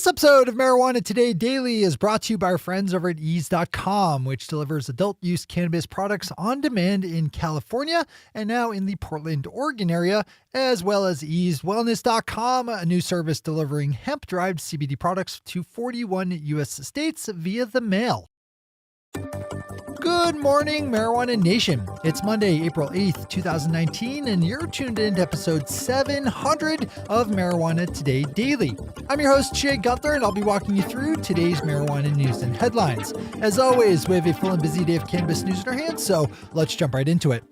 This episode of Marijuana Today Daily is brought to you by our friends over at ease.com, which delivers adult use cannabis products on demand in California and now in the Portland, Oregon area, as well as easewellness.com, a new service delivering hemp-derived CBD products to 41 U.S. states via the mail. Good morning, Marijuana Nation. It's Monday, April 8th, 2019, and you're tuned in to episode 700 of Marijuana Today Daily. I'm your host, Jay Gunther, and I'll be walking you through today's marijuana news and headlines. As always, we have a full and busy day of cannabis news in our hands, so let's jump right into it.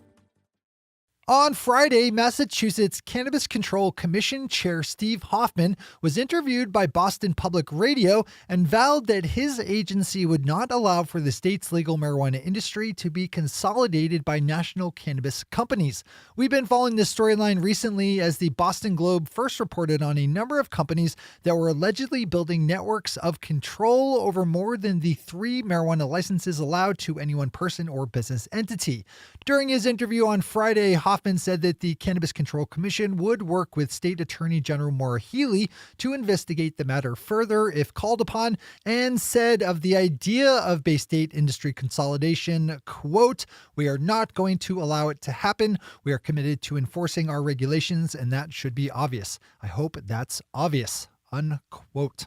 On Friday, Massachusetts Cannabis Control Commission Chair Steve Hoffman was interviewed by Boston Public Radio and vowed that his agency would not allow for the state's legal marijuana industry to be consolidated by national cannabis companies. We've been following this storyline recently as the Boston Globe first reported on a number of companies that were allegedly building networks of control over more than the 3 marijuana licenses allowed to any one person or business entity. During his interview on Friday, Hoffman said that the Cannabis Control Commission would work with State Attorney General Maura Healey to investigate the matter further if called upon, and said of the idea of Bay State industry consolidation, quote, "We are not going to allow it to happen. We are committed to enforcing our regulations, and that should be obvious. I hope that's obvious," unquote.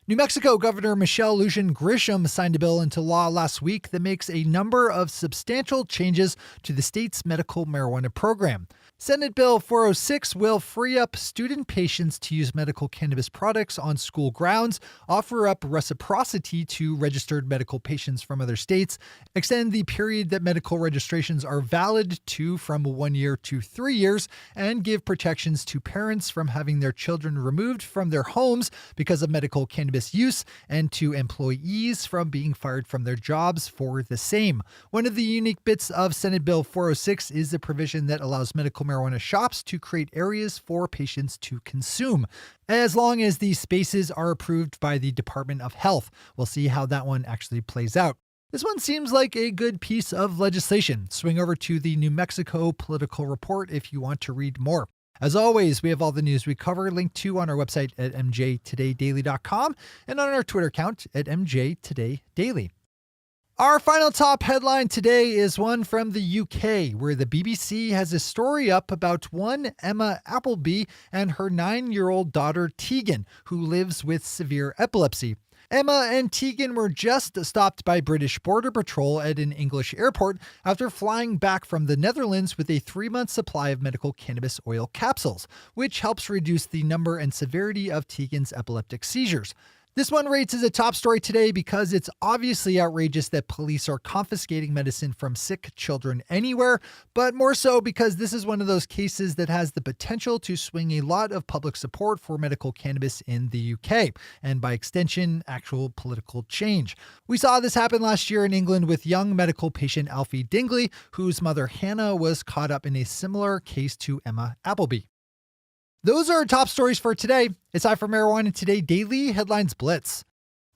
New Mexico Governor Lujan Grisham signed a bill into law last week that makes a number of substantial changes to the state's medical marijuana program. Senate Bill 406 will free up student patients to use medical cannabis products on school grounds, offer up reciprocity to registered medical patients from other states, extend the period that medical registrations are valid to from 1 year to 3 years, and give protections to parents from having their children removed from their homes because of medical cannabis use, and to employees from being fired from their jobs for the same. One of the unique bits of Senate Bill 406 is the provision that allows medical marijuana shops to create areas for patients to consume, as long as these spaces are approved by the Department of Health. We'll see how that one actually plays out. This one seems like a good piece of legislation. Swing over to the New Mexico Political Report if you want to read more. As always, we have all the news we cover linked to on our website at mjtodaydaily.com and on our Twitter account at mjtodaydaily. Our final top headline today is one from the UK, where the BBC has a story up about one Emma Appleby and her 9-year-old daughter Teagan, who lives with severe epilepsy. Emma and Teagan were just stopped by British Border Patrol at an English airport after flying back from the Netherlands with a 3-month supply of medical cannabis oil capsules, which helps reduce the number and severity of Teagan's epileptic seizures. This one rates as a top story today because it's obviously outrageous that police are confiscating medicine from sick children anywhere, but more so because this is one of those cases that has the potential to swing a lot of public support for medical cannabis in the UK, and by extension, actual political change. We saw this happen last year in England with young medical patient Alfie Dingley, whose mother Hannah was caught up in a similar case to Emma Appleby. Those are our top stories for today. It's time for Marijuana Today Daily Headlines Blitz.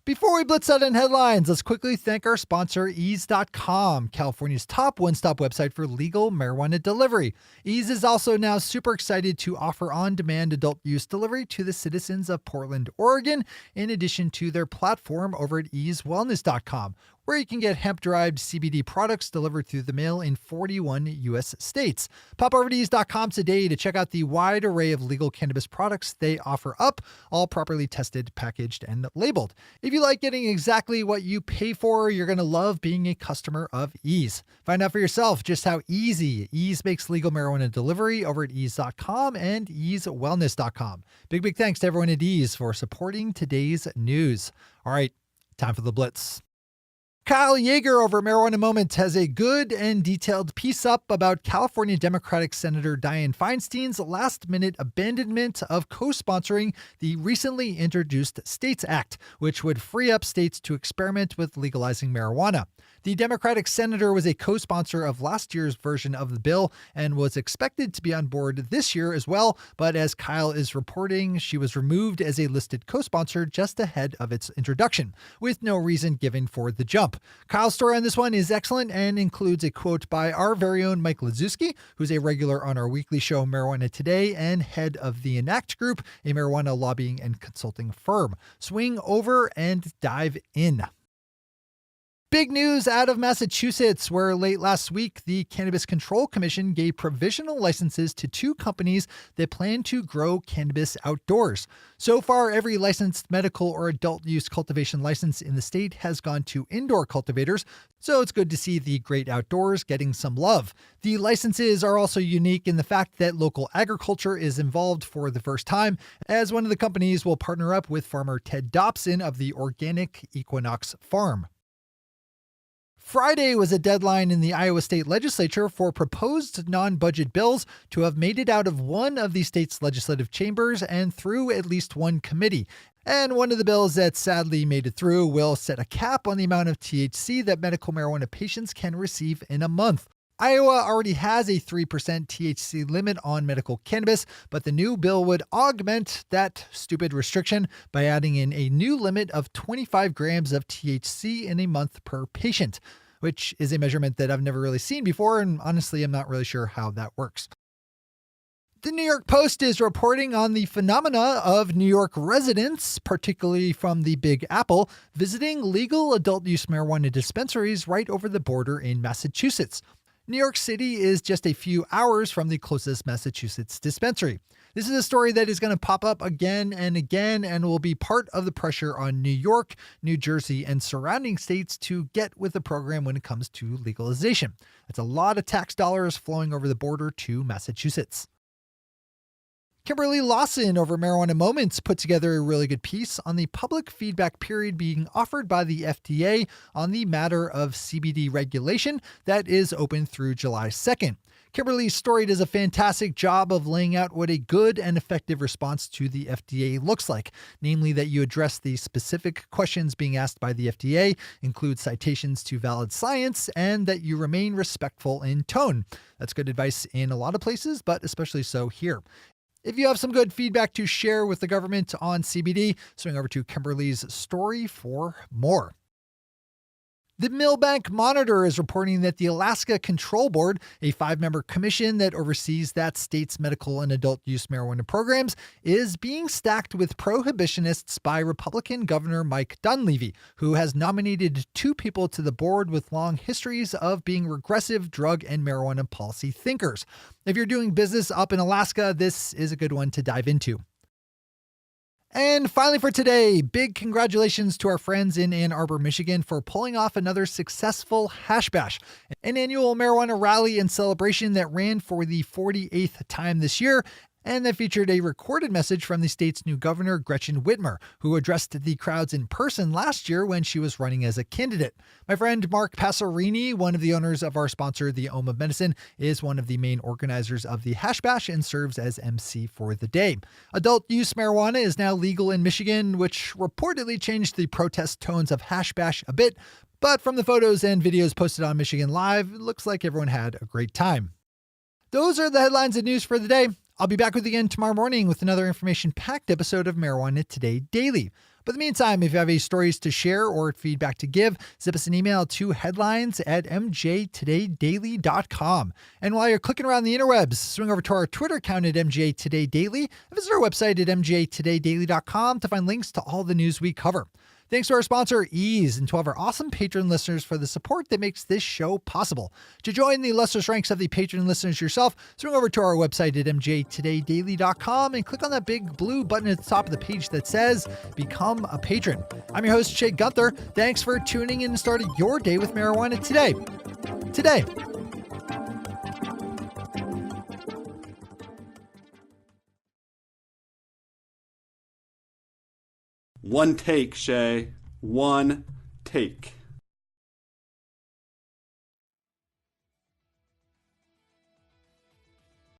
Before we blitz out in headlines, let's quickly thank our sponsor, ease.com, California's top one-stop website for legal marijuana delivery. Ease is also now super excited to offer on-demand adult use delivery to the citizens of Portland, Oregon, in addition to their platform over at easewellness.com, where you can get hemp-derived CBD products delivered through the mail in 41 U.S. states. Pop over to ease.com today to check out the wide array of legal cannabis products they offer up, all properly tested, packaged, and labeled. If you like getting exactly what you pay for, you're going to love being a customer of Ease. Find out for yourself just how easy Ease makes legal marijuana delivery over at ease.com and easewellness.com. Big thanks to everyone at Ease for supporting today's news. All right, time for the Blitz. Kyle Yeager over Marijuana Moment has a good and detailed piece up about California Democratic Senator Dianne Feinstein's last-minute abandonment of co-sponsoring the recently introduced States Act, which would free up states to experiment with legalizing marijuana. The Democratic senator was a co-sponsor of last year's version of the bill and was expected to be on board this year as well, but as Kyle is reporting, she was removed as a listed co-sponsor just ahead of its introduction, with no reason given for the jump. Kyle's story on this one is excellent and includes a quote by our very own Mike Liszewski, who's a regular on our weekly show Marijuana Today and head of the Enact Group, a marijuana lobbying and consulting firm. Swing over and dive in. Big news out of Massachusetts, where late last week, the Cannabis Control Commission gave provisional licenses to 2 companies that plan to grow cannabis outdoors. So far, every licensed medical or adult use cultivation license in the state has gone to indoor cultivators, so it's good to see the great outdoors getting some love. The licenses are also unique in the fact that local agriculture is involved for the first time, as one of the companies will partner up with farmer Ted Dobson of the Organic Equinox Farm. Friday was a deadline in the Iowa State Legislature for proposed non-budget bills to have made it out of one of the state's legislative chambers and through at least one committee. And one of the bills that sadly made it through will set a cap on the amount of THC that medical marijuana patients can receive in a month. Iowa already has a 3% THC limit on medical cannabis, but the new bill would augment that stupid restriction by adding in a new limit of 25 grams of THC in a month per patient, which is a measurement that I've never really seen before, and honestly, I'm not really sure how that works. The New York Post is reporting on the phenomena of New York residents, particularly from the Big Apple, visiting legal adult use marijuana dispensaries right over the border in Massachusetts. New York City is just a few hours from the closest Massachusetts dispensary. This is a story that is going to pop up again and again and will be part of the pressure on New York, New Jersey, and surrounding states to get with the program when it comes to legalization. That's a lot of tax dollars flowing over the border to Massachusetts. Kimberly Lawson over Marijuana Moments put together a really good piece on the public feedback period being offered by the FDA on the matter of CBD regulation that is open through July 2nd. Kimberly's story does a fantastic job of laying out what a good and effective response to the FDA looks like, namely that you address the specific questions being asked by the FDA, include citations to valid science, and that you remain respectful in tone. That's good advice in a lot of places, but especially so here. If you have some good feedback to share with the government on CBD, swing over to Kimberly's story for more. The Milbank Monitor is reporting that the Alaska Control Board, a 5-member commission that oversees that state's medical and adult use marijuana programs, is being stacked with prohibitionists by Republican Governor Mike Dunleavy, who has nominated 2 people to the board with long histories of being regressive drug and marijuana policy thinkers. If you're doing business up in Alaska, this is a good one to dive into. And finally for today, big congratulations to our friends in Ann Arbor, Michigan for pulling off another successful Hash Bash, an annual marijuana rally and celebration that ran for the 48th time this year, and that featured a recorded message from the state's new governor, Gretchen Whitmer, who addressed the crowds in person last year when she was running as a candidate. My friend Mark Passerini, one of the owners of our sponsor, the Om of Medicine, is one of the main organizers of the Hash Bash and serves as MC for the day. Adult use marijuana is now legal in Michigan, which reportedly changed the protest tones of Hash Bash a bit, but from the photos and videos posted on Michigan Live, it looks like everyone had a great time. Those are the headlines and news for the day. I'll be back with you again tomorrow morning with another information-packed episode of Marijuana Today Daily. But in the meantime, if you have any stories to share or feedback to give, zip us an email to headlines@mjtodaydaily.com. And while you're clicking around the interwebs, swing over to our Twitter account at mjtodaydaily and visit our website at mjtodaydaily.com to find links to all the news we cover. Thanks to our sponsor, Ease, and to all of our awesome patron listeners for the support that makes this show possible. To join the illustrious ranks of the patron listeners yourself, swing over to our website at mjtodaydaily.com and click on that big blue button at the top of the page that says Become a Patron. I'm your host, Shay Gunther. Thanks for tuning in and starting your day with marijuana today. One take, Shay. One take.